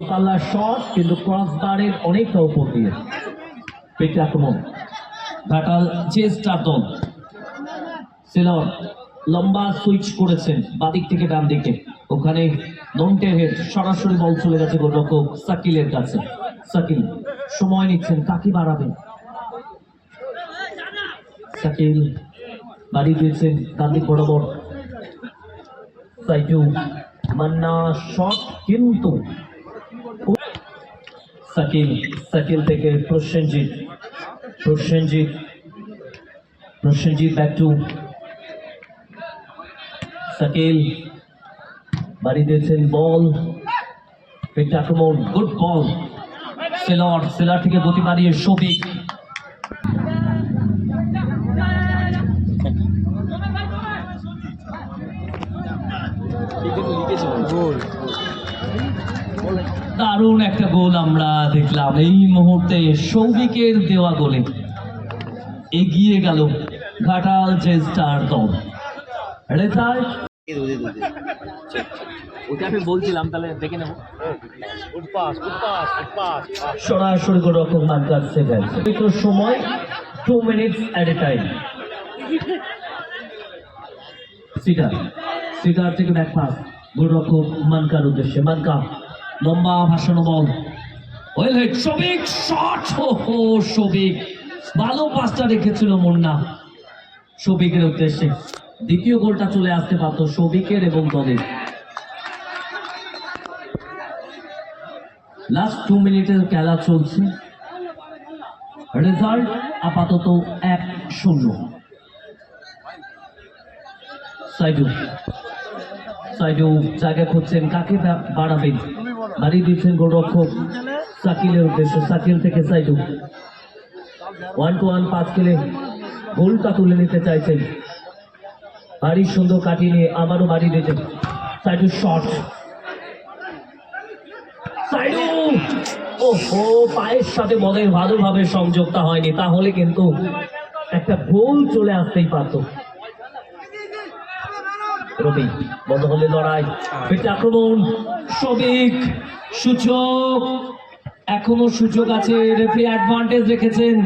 পাল্লার শট কিন্তু ক্রসবারের অনেকটা উপর দিয়ে পেটে আক্রমণ ঘাটাল চেষ্টার দল সিলর লম্বা সুইচ করেছেন বাদিক থেকে ডান দিকে ওখানে নন্টের হেড সরাসরি বল চলে গেছে গোলরক্ষক সাকিলের কাছে সাকিল সময় নিচ্ছেন কাকে বাড়াবেন সাকিল বাড়ি দিয়েছেন ডান দিক বরাবর সাইডু মান্না শট কিন্তু সাকিল সাকিল থেকে প্রসেনজিৎ ব্যাক টু সাকিল বাড়ি দিয়েছেন বল পেটে আক্রমণ গুড বল সেলার থেকে গতি বাড়িয়ে শফিক দারুণ একটা গোল আমরা দেখলাম এই মুহূর্তে শৌভিকের দেওয়া গোলে এগিয়ে গেল ঘাটাল জেস্টার দল রেজাল্ট ওটা আমি বলছিলাম তাহলে দেখে নেব সরাসরি কোনো রকম মার্কার সেভেন সময় 2 মিনিটস এট এ টাইম সিটার থেকে ব্যাক পাস গোলরক্ষক মানকার উদ্দেশ্যে মানকা লম্বা ভাসানো বল well head Shafiq shot Shafiq ভালো পাসটা রেখেছিল মুন্না শফিকের উদ্দেশ্যে দ্বিতীয় গোলটা চলে আসতে পারত শফিকের এবং দলের লাস্ট 2 মিনিটের খেলা চলছে রেজাল্ট আপাতত 1-0 সাইডু জায়গা খুঁজছেন কাকে বাড়াবেন বাড়ি দিচ্ছেন গোলরক্ষক সাকিলের উদ্দেশ্যে সাকিল থেকে সাইডু 1-1 পাস খেলে গোলটা তুলে নিতে চাইছেন বাড়ি সুন্দর কাটিয়ে নিয়ে আবারও বাড়ি দিয়েছেন সাইডু শট সাইডু ওহো পায়ের সাথে বলের ভালোভাবে সংযোগটা হয়নি তাহলে কিন্তু একটা গোল চলে আসতেই পারত রবি বন্ধ হলে লড়াই পেটে আক্রমণ শফিক সুযোগ এখনো সুযোগ আছে রেফারি অ্যাডভান্টেজ রেখেছেন